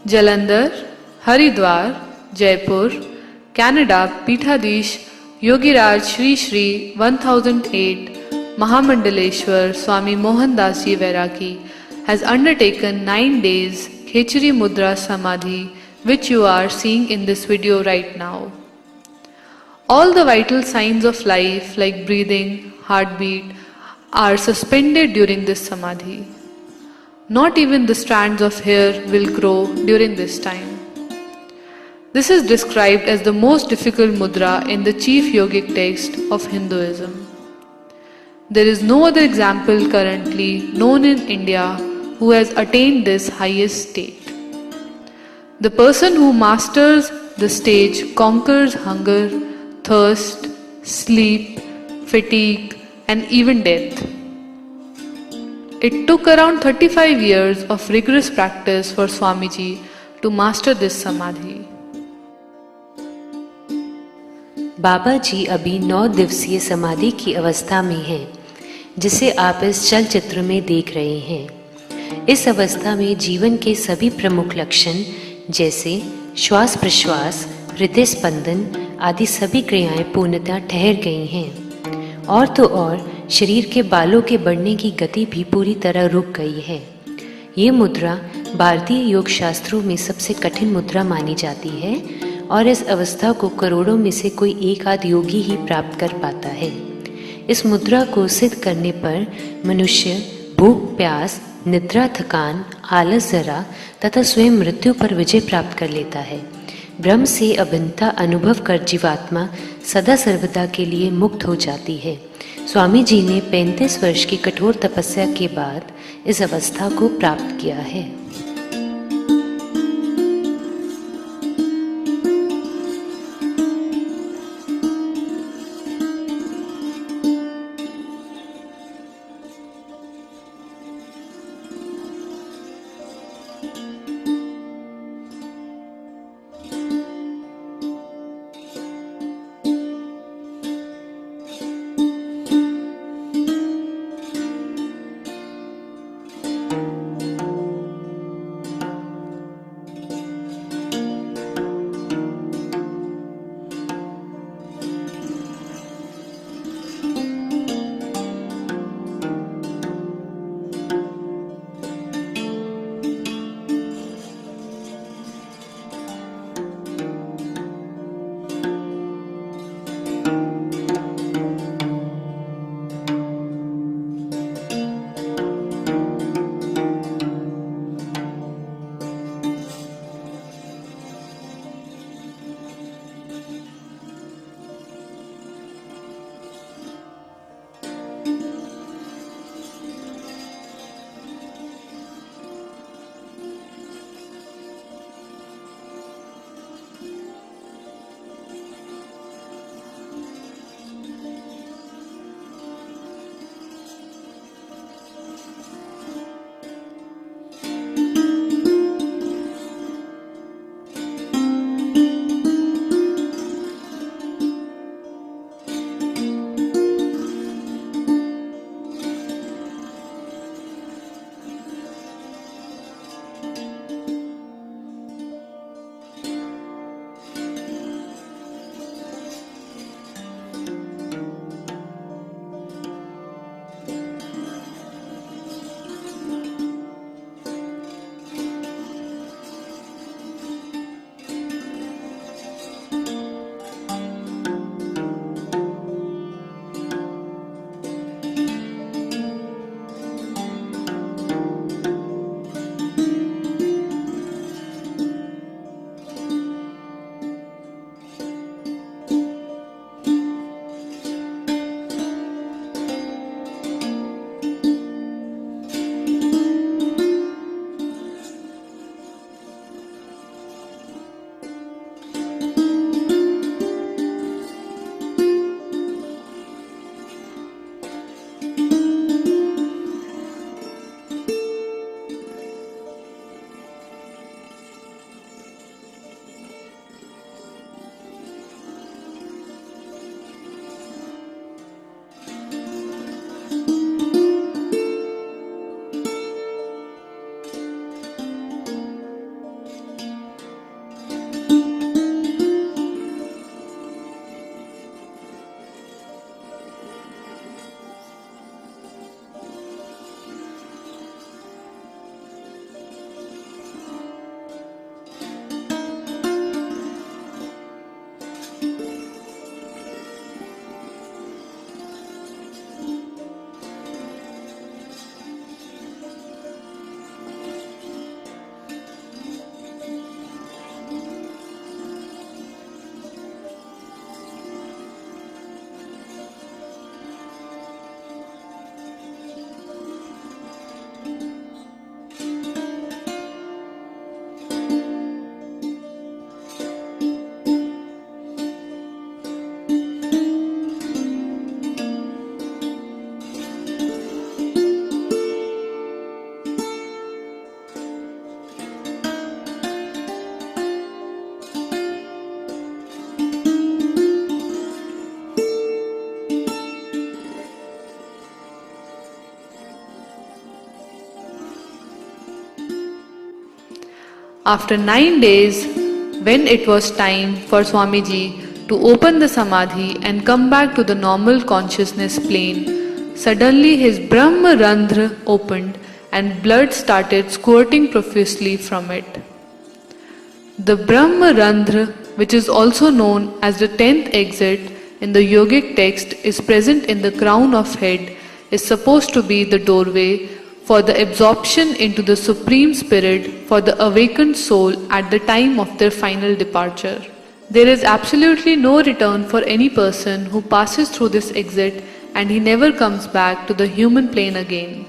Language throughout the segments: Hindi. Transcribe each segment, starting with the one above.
Jalandhar, Haridwar, Jaipur, Canada, Peethadhish, Yogiraj Shri Shri 1008 Mahamandaleshwar Swami Mohandas Ji Vairagi has undertaken 9 days Khechari Mudra Samadhi, which you are seeing in this video right now. All the vital signs of life like breathing, heartbeat are suspended during this Samadhi. Not even the strands of hair will grow during this time. This is described as the most difficult mudra in the chief yogic text of Hinduism. There is no other example currently known in India who has attained this highest state. The person who masters the stage conquers hunger, thirst, sleep, fatigue, and even death. It took around 35 years of rigorous practice for Swamiji to master this Samadhi. बाबा जी अभी 9 दिवसीय समाधि की अवस्था में हैं, जिसे आप इस चलचित्र में देख रहे हैं। इस अवस्था में जीवन के सभी प्रमुख लक्षण जैसे श्वास प्रश्वास, हृदय स्पंदन आदि सभी क्रियाएं पूर्णतः ठहर गई हैं। और तो और शरीर के बालों के बढ़ने की गति भी पूरी तरह रुक गई है। ये मुद्रा भारतीय योग शास्त्रों में सबसे कठिन मुद्रा मानी जाती है और इस अवस्था को करोड़ों में से कोई एक आध योगी ही प्राप्त कर पाता है। इस मुद्रा को सिद्ध करने पर मनुष्य भूख प्यास, निद्रा थकान, आलस जरा तथा स्वयं मृत्यु पर विजय प्राप्त कर लेता है। ब्रह्म से अभिन्नता अनुभव कर जीवात्मा सदा सर्वदा के लिए मुक्त हो जाती है। स्वामी जी ने 35 वर्ष की कठोर तपस्या के बाद इस अवस्था को प्राप्त किया है। After 9 days, when it was time for Swamiji to open the Samadhi and come back to the normal consciousness plane, suddenly his Brahma Randhra opened and blood started squirting profusely from it. The Brahma Randhra, which is also known as the 10th exit in the yogic text, is present in the crown of head, is supposed to be the doorway for the absorption into the Supreme Spirit for the awakened soul at the time of their final departure. There is absolutely no return for any person who passes through this exit, and he never comes back to the human plane again.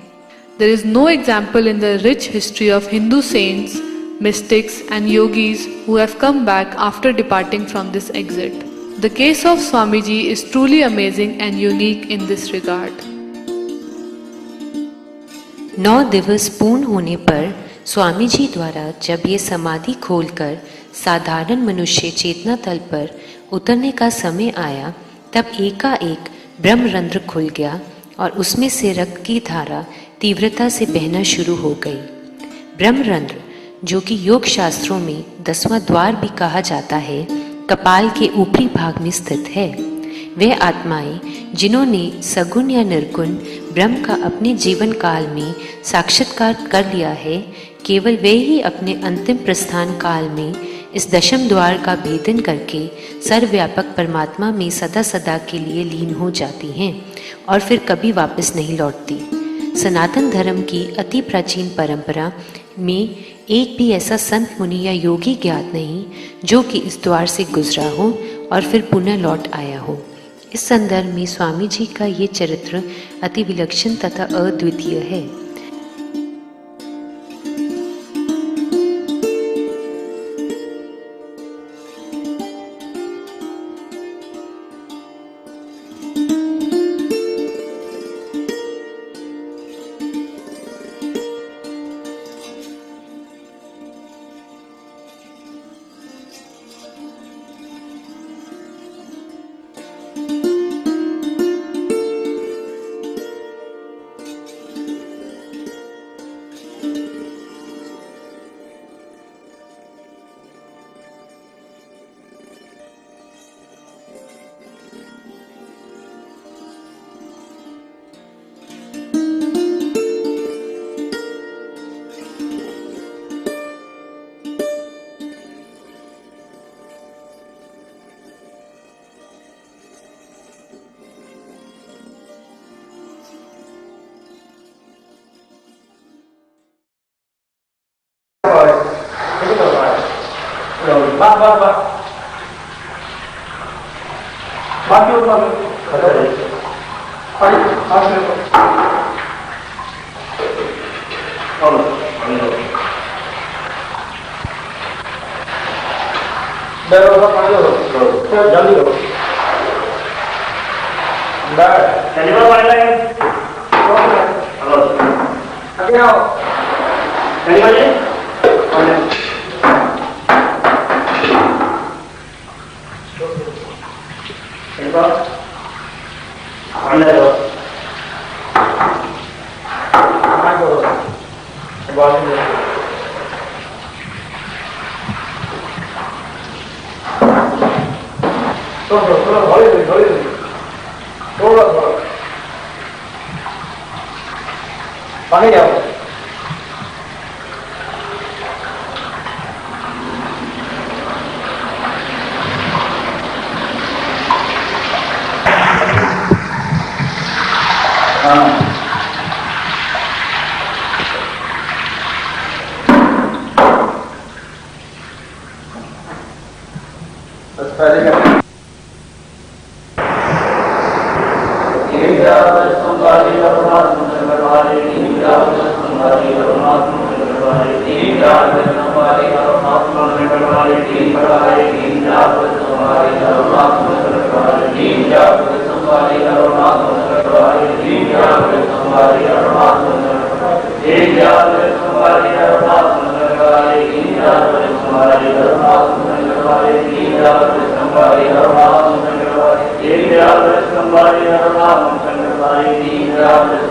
There is no example in the rich history of Hindu saints, mystics and yogis who have come back after departing from this exit. The case of Swamiji is truly amazing and unique in this regard. 9 दिवस पूर्ण होने पर स्वामी जी द्वारा जब ये समाधि खोलकर साधारण मनुष्य चेतना तल पर उतरने का समय आया, तब एकाएक ब्रह्मरंध्र खुल गया और उसमें से रक्त की धारा तीव्रता से बहना शुरू हो गई। ब्रह्मरंध्र, जो कि योग शास्त्रों में 10वां द्वार भी कहा जाता है, कपाल के ऊपरी भाग में स्थित है। वे आत्माएं जिन्होंने सगुण या निर्गुण ब्रह्म का अपने जीवन काल में साक्षात्कार कर लिया है, केवल वे ही अपने अंतिम प्रस्थान काल में इस दशम द्वार का भेदन करके सर्वव्यापक परमात्मा में सदा सदा के लिए लीन हो जाती हैं और फिर कभी वापस नहीं लौटती। सनातन धर्म की अति प्राचीन परंपरा में एक भी ऐसा संत मुनि या योगी ज्ञात नहीं जो कि इस द्वार से गुजरा हो और फिर पुनः लौट आया हो। इस संदर्भ में स्वामी जी का ये चरित्र अति विलक्षण तथा अद्वितीय है।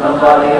Somebody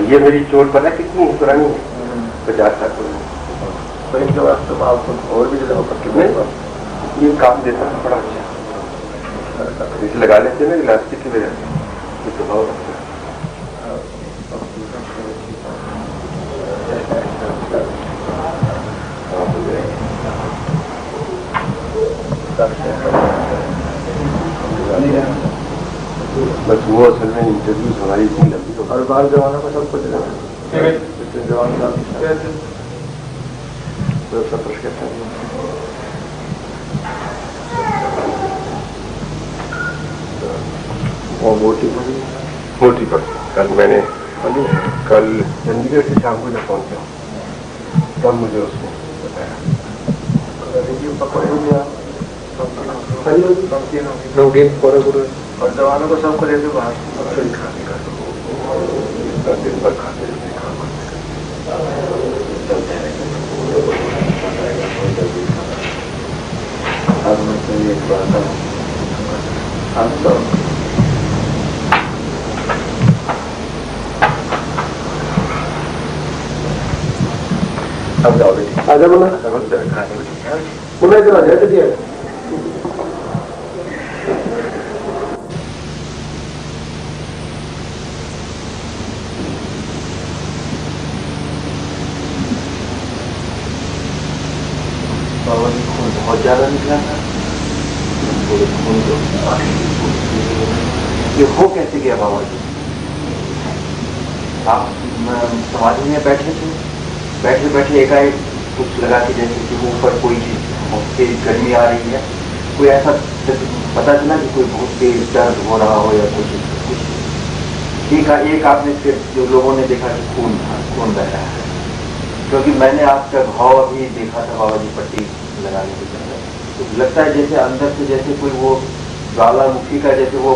ये मेरी चोट पता कितनी पुरानी है, 50 साल पुरानी। तो इनके वास्ते आपको और भी जगह पर कितने ये काम देता है बड़ा अच्छा। इसे लगा लेते हैं ना इलास्टिक की वजह से, ये प्रभाव रखता है। बस वो असल में इंटरव्यूज हमारी इतनी लंबी हो, हर बार जवानों का सब कुछ सब प्रश्न करता है। और मोटी पर कल मैंने कल चंडीगढ़ से शाम को जब पहुंचा तब मुझे उसने बताया और जवानों को सबको लेते बाहर खाने का दिन भर खाते रहते अब मैं एक बात हम तो अब जाओ बेटी आजा बोला बोला इधर आ जाए दिया बाबा जी खून बहुत ज्यादा निकला था। खून ये हो कैसे गया बाबा जी? आप समाधि में बैठे थे, बैठे बैठे एकाएक कुछ लगा के जैसे कि वो ऊपर कोई तेज गर्मी आ रही है, कोई ऐसा पता चला कि कोई बहुत तेज दर्द हो रहा हो या कुछ एक आपने फिर जो लोगों ने देखा कि खून बह रहा है, क्योंकि मैंने आपका भाव अभी देखा था बाबा जी पट्टी लगाने के समय, तो लगता है जैसे अंदर से जैसे कोई वो ज्वालामुखी का जैसे वो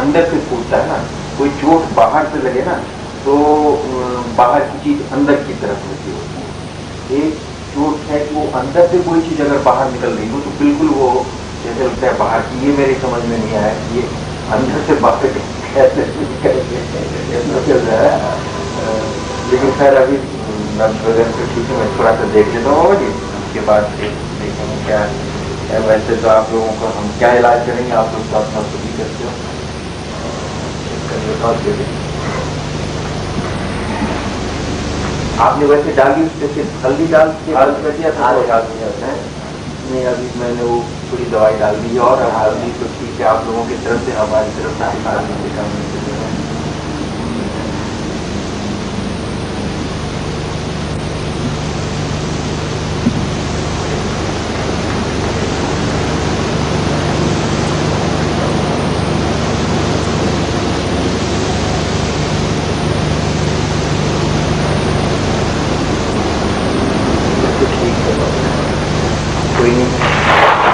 अंदर से फूटता है ना, कोई चोट बाहर से लगे ना तो बाहर की चीज अंदर की तरफ होती है। एक चोट है कि वो अंदर से कोई चीज अगर बाहर निकल रही हो तो बिल्कुल वो जैसे लगता है बाहर की, ये मेरी समझ में नहीं आया कि ये अंदर से बाहर कैसे निकल रहा है। लेकिन खैर अभी वगैरह तो ठीक है, मैं थोड़ा सा देख लेता हूँ बाबा जी, उसके बाद देखेंगे क्या है। वैसे तो आप लोगों को हम क्या इलाज करेंगे, आप लोग तो अपना खुद ही करते हो। आपने वैसे डाली उससे सिर्फ हल्दी डाल के डाल दिया था? नहीं, अभी मैंने वो थोड़ी दवाई डाल दी और हल्दी तो ठीक है, आप लोगों की तरफ से हमारी तरफ से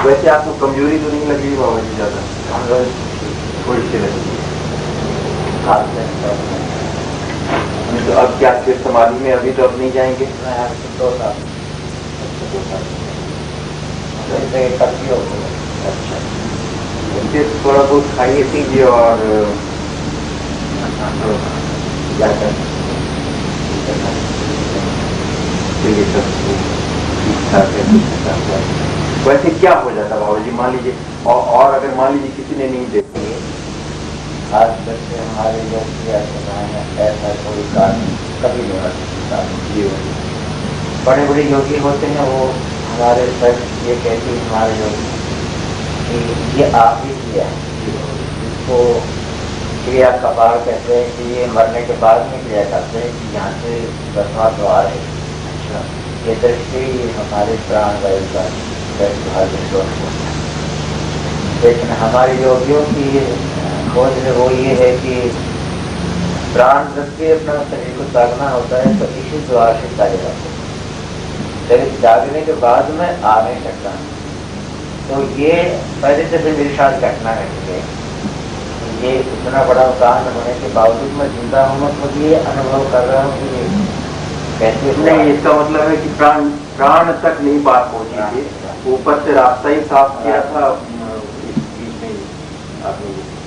वैसे आपको कमजोरी तो नहीं लगी बाबा जी ज्यादा? थोड़ी सी लगी। तो अब क्या फिर समाधि में अभी तो अब नहीं जाएंगे? 2 साल। अच्छा, फिर थोड़ा बहुत खाइए पीजिए और क्या करें, ये सब ठीक ठाक है। वैसे क्या हो जाता बाबा जी, मान लीजिए और अगर मान लीजिए किसी ने नहीं देखी, आज तक से हमारे योग ऐसा कोई कारण कभी नहीं हो सकता जीवन। बड़े बड़े योगी होते हैं, वो हमारे सर ये कहते हैं हमारे योगी कि ये आप ही किया है, इसको क्रिया कपाल कहते हैं कि ये मरने के बाद में क्रिया करते हैं कि यहाँ से 10वां द्वार है। अच्छा, ये दृष्टि हमारे प्राण वायु का लेकिन हमारे योगियों की खोज में वो ये है कि प्राण रख के अपना शरीर को त्यागना होता है तो इसी द्वार से त्यागेगा। शरीर त्यागने के बाद में आ नहीं सकता। तो ये पहले से मेरे साथ घटना घट गई। ये इतना बड़ा कांड होने के बावजूद मैं जिंदा हूँ, तो ये अनुभव कर रहा हूँ कि कैसे नहीं। इसका मतलब है कि प्राण तक नहीं बात पहुंची थी, ऊपर से रास्ता ही साफ किया था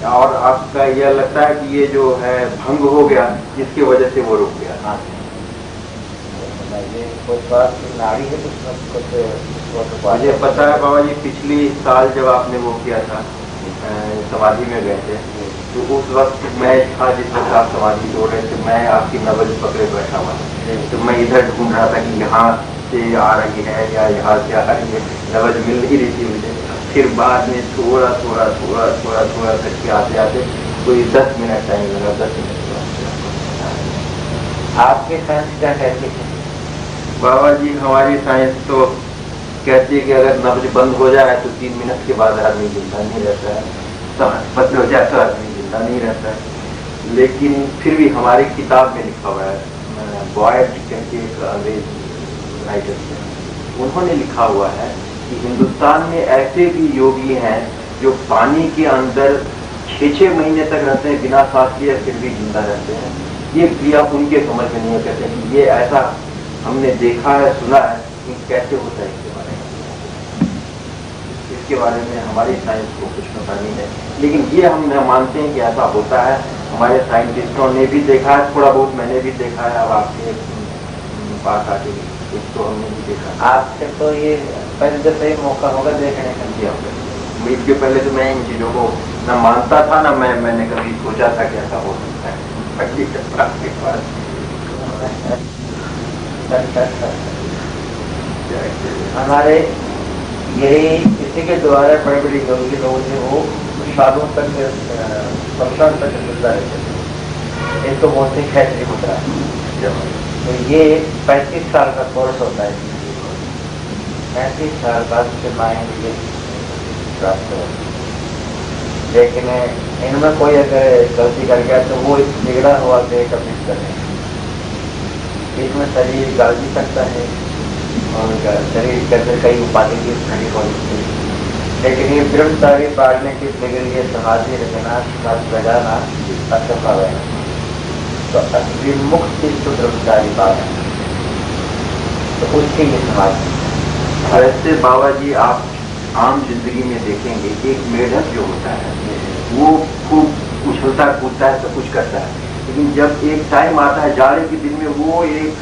और आपका यह लगता है कि ये जो है भंग हो गया, जिसकी वजह से वो रुक गया। हाँ, ये नाड़ी है कुछ मुझे पता है बाबा जी, पिछली साल जब आपने वो किया था समाधि में गए थे, तो उस वक्त मैं था जिस वक्त आप समाधि तोड़ रहे थे, मैं आपकी नवज पकड़े बैठा हुआ था। तो मैं इधर ढूंढ रहा था कि यहाँ से आ रही है या यहाँ से आ रही है, नवज मिल नहीं रही थी मुझे। फिर बाद में थोड़ा करके आते आते कोई 10 मिनट टाइम लगा, 10 मिनट। आपके साइंस क्या कहती है? बाबा जी हमारी साइंस तो कहती है कि अगर नब्ज बंद हो जाए तो 3 मिनट के बाद आदमी जिंदा नहीं रहता है, समझ बंद हो जाए तो आदमी जिंदा नहीं रहता है। लेकिन फिर भी हमारी किताब में लिखा हुआ है, बॉयड कहते एक अंग्रेज राइटर थे, उन्होंने लिखा हुआ है कि हिंदुस्तान में ऐसे भी योगी हैं जो पानी के अंदर 6-6 महीने तक रहते हैं बिना सांस लिए, फिर भी जिंदा रहते हैं। ये क्रिया उनके समझ में नहीं है, कहते हैं कि ये ऐसा हमने देखा है, सुना है, कि कैसे होता है इसके बारे में हमारी साइंस को कुछ पता नहीं है। लेकिन ये हम मानते हैं कि ऐसा होता है, हमारे साइंटिस्टों ने भी देखा है, थोड़ा बहुत मैंने भी देखा है, अब आपके पास आके कुछ तो हमने भी देखा। आपसे तो ये पहले दफा ही मौका होगा देखने का। इसके पहले तो मैं इन चीजों को न मानता था, न मैंने कभी सोचा था कि ऐसा हो सकता है। आपके पास हमारे यही इसी के द्वारा बड़े बड़े योगी लोग थे, वो सालों तक वर्षों तक जिंदा रहते थे। इनको बोलते हैं खैतरी मुद्रा। तो ये 35 साल का कोर्स होता है, 35 साल बाद से माइंड ये प्राप्त होती है। लेकिन इनमें कोई अगर गलती कर गया तो वो बिगड़ा हुआ देह का मिस करें, इसमें शरीर गल भी सकता है और शरीर के अंदर कई उपाधि की खड़ी हो सकती है। लेकिन ये ब्रह्मचारी पाड़ने की बिगड़ ये समाधि रचना लगाना असंभव है। तो असली मुक्ति तो ब्रह्मचारी पाड़ है, तो उसकी ये समाधि। वैसे बाबा जी आप आम जिंदगी में देखेंगे एक मेढक जो होता है वो खूब उछलता कूदता है, सब कुछ करता है, लेकिन जब एक टाइम आता है जाड़े के दिन में वो एक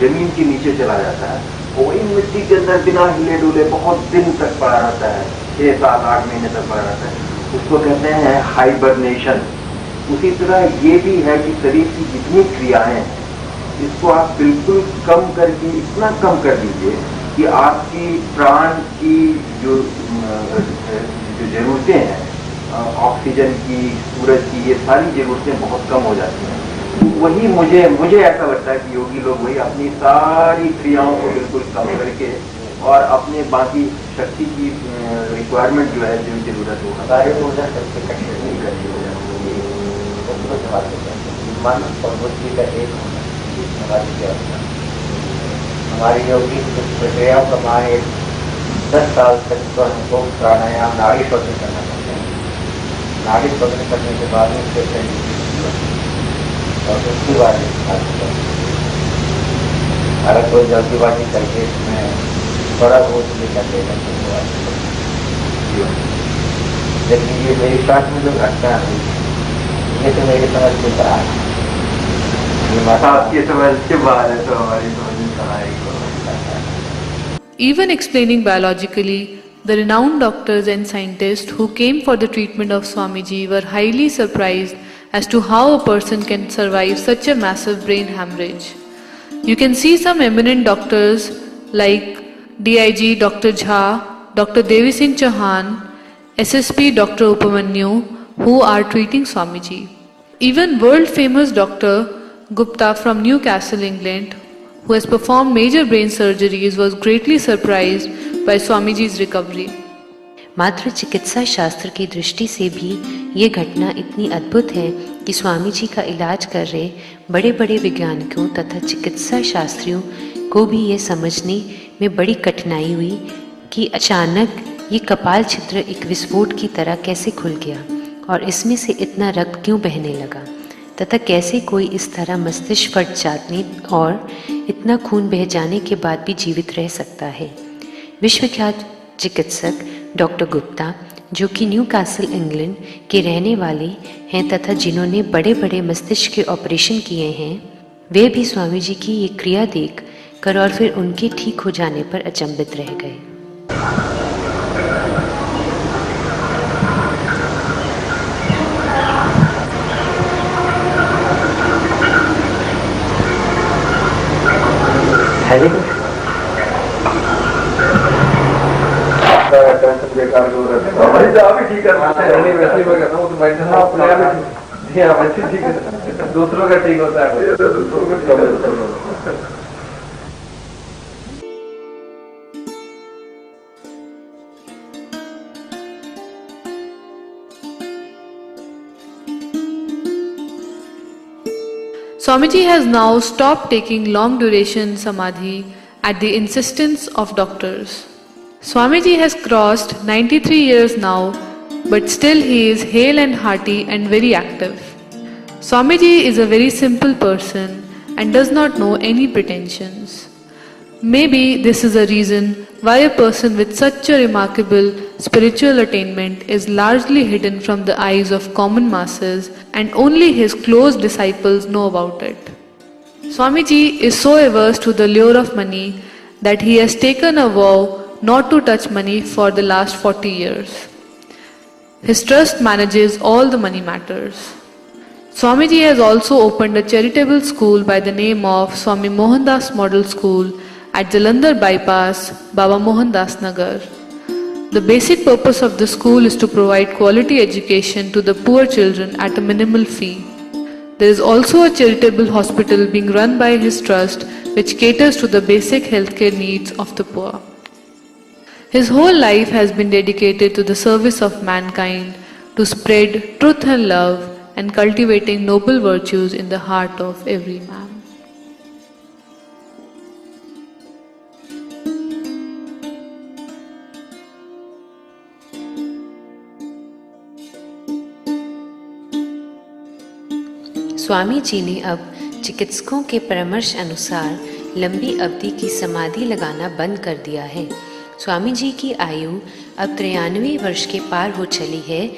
जमीन के नीचे चला जाता है, वही मिट्टी के अंदर बिना हिले डुले बहुत दिन तक पड़ा रहता है, 6, 7, 8 महीने तक पड़ा रहता है। उसको कहते हैं हाइबरनेशन। उसी तरह ये भी है कि शरीर की जितनी क्रियाएं हैं इसको आप बिल्कुल कम करके इतना कम कर दीजिए कि आपकी प्राण की जो जरूरतें हैं, ऑक्सीजन की, सूरज की, ये सारी जरूरतें बहुत कम हो जाती हैं। वही मुझे ऐसा लगता है कि योगी लोग वही अपनी सारी क्रियाओं को बिल्कुल कम करके और अपने बाकी शक्ति की रिक्वायरमेंट जो है, जो जरूरत हो सारी ऊर्जा सबसे कठिन नहीं करती हो जाती है। मन और बुद्धि का एक होना समाधि की अवस्था। हमारी योगी प्रक्रियाओं का मान 10 साल तक तो हमको प्राणायाम नाड़ी शोधन करना पड़ता है। नाड़ी शोधन करने के बाद में फिर और उसके बाद अगर कोई जल्दीबाजी करके इसमें थोड़ा बहुत भी कर देगा तो लेकिन ये मेरी साथ में जो घटना है ये तो मेरी समझ में कहा है, आपकी समझ के बाहर है, तो हमारी समझ में कहा है। Even explaining biologically, the renowned doctors and scientists who came for the treatment of Swamiji were highly surprised as to how a person can survive such a massive brain hemorrhage. You can see some eminent doctors like DIG Dr. Jha, Dr. Devi Singh Chauhan, SSP Dr. Upamanyu who are treating Swamiji. Even world famous Dr. Gupta from Newcastle, England, who has performed major brain surgeries, was greatly surprised by Swamiji's recovery. मात्र चिकित्सा शास्त्र की दृष्टि से भी ये घटना इतनी अद्भुत है कि स्वामी जी का इलाज कर रहे बड़े बड़े वैज्ञानिकों तथा चिकित्सा शास्त्रियों को भी ये समझने में बड़ी कठिनाई हुई कि अचानक ये कपाल छिद्र एक विस्फोट की तरह कैसे खुल गया और इसमें से इतना रक्त क्यों बहने लगा तथा कैसे कोई इस तरह मस्तिष्क फट जाने और इतना खून बह जाने के बाद भी जीवित रह सकता है। विश्वख्यात चिकित्सक डॉक्टर गुप्ता, जो कि न्यू कैसल इंग्लैंड के रहने वाले हैं तथा जिन्होंने बड़े बड़े मस्तिष्क के ऑपरेशन किए हैं, वे भी स्वामी जी की ये क्रिया देख कर और फिर उनके ठीक हो जाने पर अचंभित रह गए। हरे टेंशन बेकार हो रहा है। आप ही ठीक नहीं वैसे ही मैं कहता हूँ तो बैठे ना अपने आप ही वैसे ठीक है, दूसरों का ठीक होता है। Swamiji has now stopped taking long duration samadhi at the insistence of doctors. Swamiji has crossed 93 years now, but still he is hale and hearty and very active. Swamiji is a very simple person and does not know any pretensions. Maybe this is a reason why a person with such a remarkable spiritual attainment is largely hidden from the eyes of common masses and only his close disciples know about it. Swamiji is so averse to the lure of money that he has taken a vow not to touch money for the last 40 years. His trust manages all the money matters. Swamiji has also opened a charitable school by the name of Swami Mohandas Model School at Jalandhar Bypass, Baba Mohandas Nagar. The basic purpose of the school is to provide quality education to the poor children at a minimal fee. There is also a charitable hospital being run by his trust which caters to the basic healthcare needs of the poor. His whole life has been dedicated to the service of mankind, to spread truth and love and cultivating noble virtues in the heart of every man. Swami ji ने अब चिकित्सकों के परामर्श अनुसार लंबी अवधि की समाधि लगाना बंद कर दिया है। स्वामी जी की आयु अब 93 वर्ष के पार हो चली है,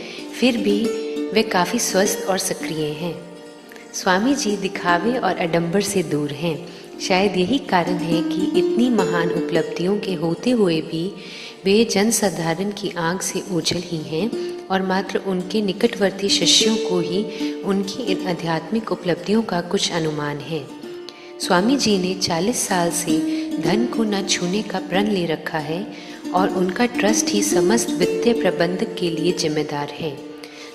फिर भी वे काफ़ी स्वस्थ और सक्रिय हैं। स्वामी जी दिखावे और आडंबर से दूर हैं। शायद यही कारण है कि इतनी महान उपलब्धियों के होते हुए भी वे जनसाधारण की आंख से ओझल ही हैं और मात्र उनके निकटवर्ती शिष्यों को ही उनकी इन आध्यात्मिक उपलब्धियों का कुछ अनुमान है। स्वामी जी ने 40 साल से धन को न छूने का प्रण ले रखा है और उनका ट्रस्ट ही समस्त वित्तीय प्रबंधक के लिए जिम्मेदार है।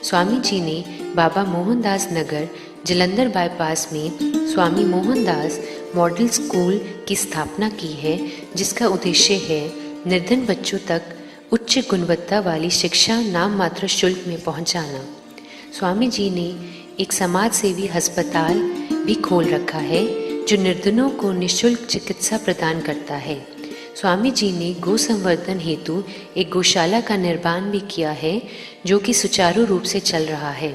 स्वामी जी ने बाबा मोहनदास नगर जलंधर बाईपास में स्वामी मोहनदास मॉडल स्कूल की स्थापना की है, जिसका उद्देश्य है निर्धन बच्चों तक उच्च गुणवत्ता वाली शिक्षा नाम मात्र शुल्क में पहुंचाना। स्वामी जी ने एक समाज सेवी अस्पताल भी खोल रखा है जो निर्धनों को निःशुल्क चिकित्सा प्रदान करता है। स्वामी जी ने गौ संवर्धन हेतु एक गौशाला का निर्माण भी किया है जो कि सुचारू रूप से चल रहा है।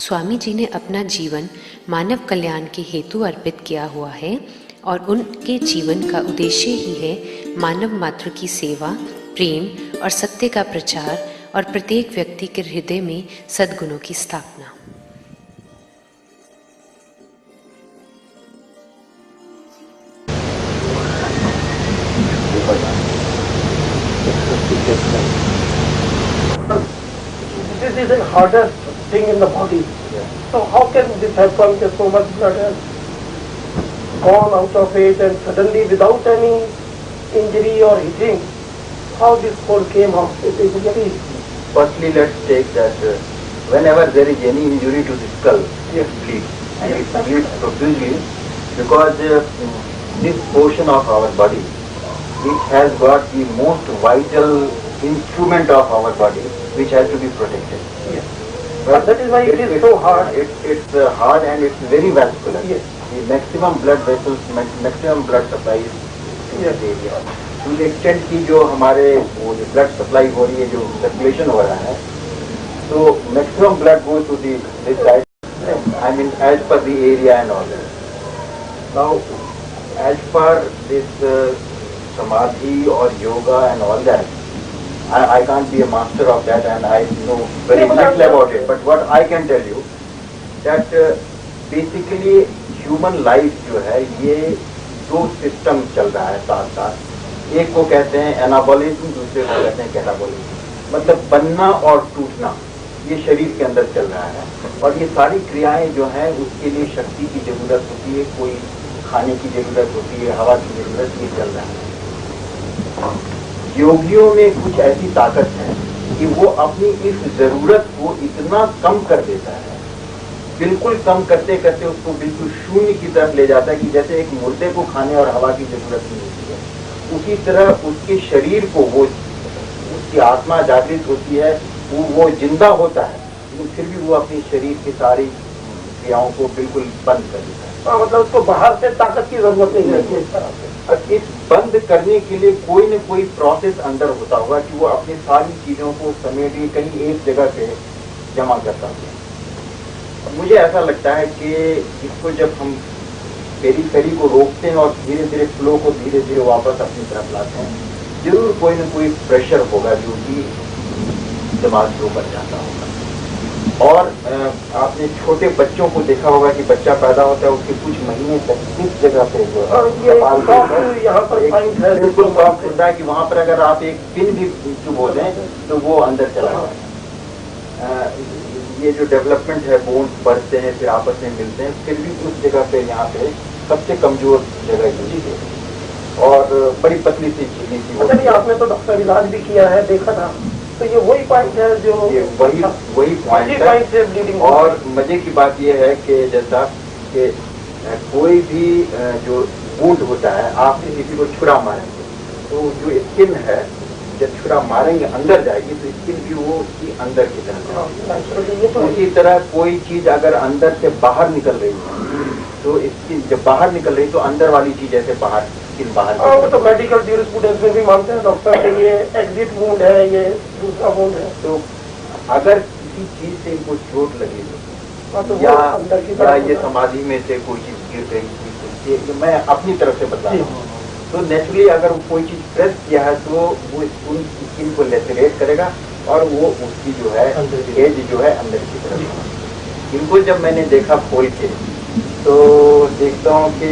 स्वामी जी ने अपना जीवन मानव कल्याण के हेतु अर्पित किया हुआ है और उनके जीवन का उद्देश्य ही है मानव मात्र की सेवा, प्रेम और सत्य का प्रचार और प्रत्येक व्यक्ति के हृदय में सद्गुणों की स्थापना। This is the hardest thing in the body. So how can this happen that so much blood has gone out of it and suddenly without any injury or hitting, how this whole came out? It is very Firstly, let's take that whenever there is any injury to the skull, it bleeds. It bleeds profusely because this portion of our body, it has got the most vital instrument of our body, which has to be protected. yes. But that is why it is so hard. It's hard and it's very vascular. Yes. The maximum blood vessels, maximum blood supply is in Yes. this area. To the extent की जो हमारे वो जो blood supply हो रही है, जो circulation हो रहा है, so maximum blood goes to this side. I mean, as per the area and all that. Now, as per this samadhi or yoga and all that, I can't be a master of that and I know very little about it. But what I can tell you that basically human life जो है ये दो सिस्टम चल रहा है साथ साथ। एक को कहते हैं एनाबॉलिज्म, दूसरे को कहते हैं कैटाबॉलिज्म। मतलब बनना और टूटना ये शरीर के अंदर चल रहा है और ये सारी क्रियाएं जो हैं उसके लिए शक्ति की जरूरत होती है। कोई खाने की जरूरत होती है, हवा की जरूरत, ये चल रहा है। योगियों में कुछ ऐसी ताकत है कि वो अपनी इस जरूरत को इतना कम कर देता है, बिल्कुल कम करते करते उसको बिल्कुल शून्य की तरफ ले जाता है कि जैसे एक मुर्दे को खाने और हवा की जरूरत नहीं होती है, उसी तरह उसके शरीर को, वो उसकी आत्मा जागृत होती है, वो जिंदा होता है, लेकिन फिर भी वो अपने शरीर की सारी क्रियाओं को बिल्कुल बंद कर देता है। मतलब उसको बाहर से ताकत की जरूरत नहीं है इस तरह से। और इस बंद करने के लिए कोई न कोई प्रोसेस अंदर होता होगा कि वो अपनी सारी चीजों को समेट के कहीं एक जगह पे जमा करता है। मुझे ऐसा लगता है कि इसको जब हम पेरी को रोकते हैं और धीरे धीरे फ्लो को धीरे धीरे वापस अपनी तरफ लाते हैं, जरूर कोई न कोई प्रेशर होगा जो कि दिमाग के ऊपर जाता होगा। और आपने छोटे बच्चों को देखा होगा कि बच्चा पैदा होता है, उसके कुछ महीने तक इस जगह पे जो यहाँ पर बिल्कुल सॉफ्ट होता है कि वहां पर अगर आप एक पिन भी चुभो दें तो वो अंदर चला जाए। ये जो डेवलपमेंट है, बोन्स बढ़ते हैं फिर आपस में मिलते हैं, फिर भी उस जगह पे यहाँ पे सबसे कमजोर जगह यही है और बड़ी पतली सी झिल्ली सी होती है। आपने तो डॉक्टर इलाज भी किया है, देखा था, तो ये वही पॉइंट है जो वही पॉइंट है। और मजे की बात यह है कि जैसा कि कोई भी जो वुंड होता है, आप किसी को छुरा मारेंगे तो जो स्किन है, जब छुरा मारेंगे अंदर जाएगी तो स्किन भी वो उसकी अंदर की तरफ। उसी तरह कोई चीज अगर अंदर से बाहर निकल रही है तो स्किन जब बाहर निकल रही तो अंदर वाली चीज ऐसे बाहर, स्किन बाहर। वो तो मेडिकल जूरिस्प्रूडेंस में भी मानते हैं डॉक्टर, ये एग्जिट वुंड है, ये दूसरा वुंड है। तो अगर किसी चीज से इनको चोट लगी तो या ये समाधि में से कोई चीज गिर गई, ये मैं अपनी तरफ से बता रहा हूँ, तो नेचुरली अगर कोई चीज प्रेस किया है तो वो स्किन को लेसरेट करेगा और वो उसकी जो है एज जो है अंदर की तरफ। इनको जब मैंने देखा खोल के तो देखता हूँ कि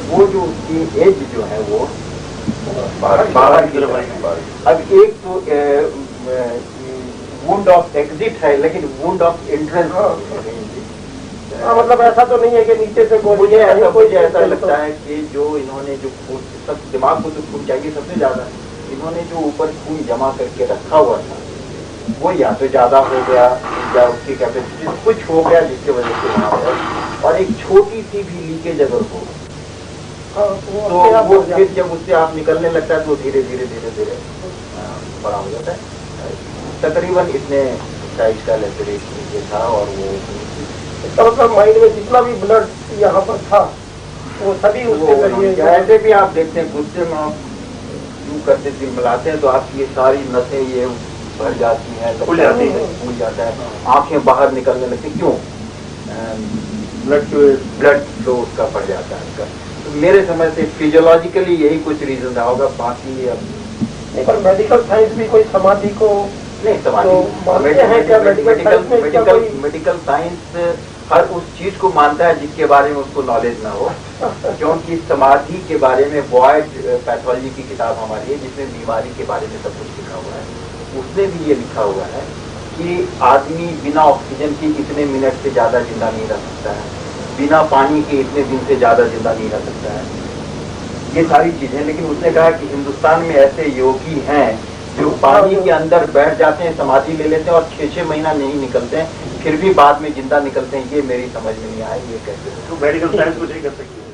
वो जो उसकी एज जो है वो बाहर की तरफ। अब एक तो वुंड ऑफ एग्जिट है, लेकिन वुंड ऑफ एंट्रेंस। मतलब ऐसा तो नहीं है कि नीचे से मुझे ऐसा लगता है कि जो इन्होंने जो सब दिमाग को तो खून चाहिए सबसे ज्यादा, इन्होंने जो ऊपर खून जमा करके रखा हुआ था वो या तो ज्यादा हो गया या उसकी कैपेसिटी कुछ हो गया जिसकी वजह से वहां पर, और एक छोटी सी भी लीकेज अगर हो तो वो फिर जब उससे आप निकलने लगता है तो धीरे धीरे बड़ा हो जाता है। तकरीबन इतने साइज का लेसरेशन था और वो मतलब माइंड में जितना भी ब्लड यहाँ पर था वो सभी उसके जरिए। ऐसे भी आप देखते हैं गुस्से में आप यूं करते दिल मिलाते हैं तो आपकी ये सारी नसें ये भर जाती हैं, फूल जाता है, आंखें बाहर निकलने लगती। क्यों? ब्लड फ्लो उसका बढ़ जाता है उसका। तो मेरे समझ से फिजियोलॉजिकली यही कुछ रीजन रहा होगा, बाकी अब पर मेडिकल साइंस भी कोई समाधि को नहीं, समाधि मेडिकल साइंस हर उस चीज को मानता है जिसके बारे में उसको नॉलेज ना हो, क्योंकि समाधि के बारे में बॉयड पैथोलॉजी की किताब हमारी है जिसमें बीमारी के बारे में सब कुछ लिखा हुआ है। उसमें भी ये लिखा हुआ है कि आदमी बिना ऑक्सीजन के इतने मिनट से ज्यादा जिंदा नहीं रह सकता है, बिना पानी के इतने दिन से ज्यादा जिंदा नहीं रह सकता है, ये सारी चीजें। लेकिन उसने कहा कि हिंदुस्तान में ऐसे योगी हैं जो पानी के अंदर बैठ जाते हैं, समाधि ले लेते हैं और 6-6 महीना नहीं निकलते हैं, फिर भी बाद में जिंदा निकलते हैं। ये मेरी समझ में नहीं आया, ये कैसे? तो मेडिकल साइंस कुछ नहीं कर सकती।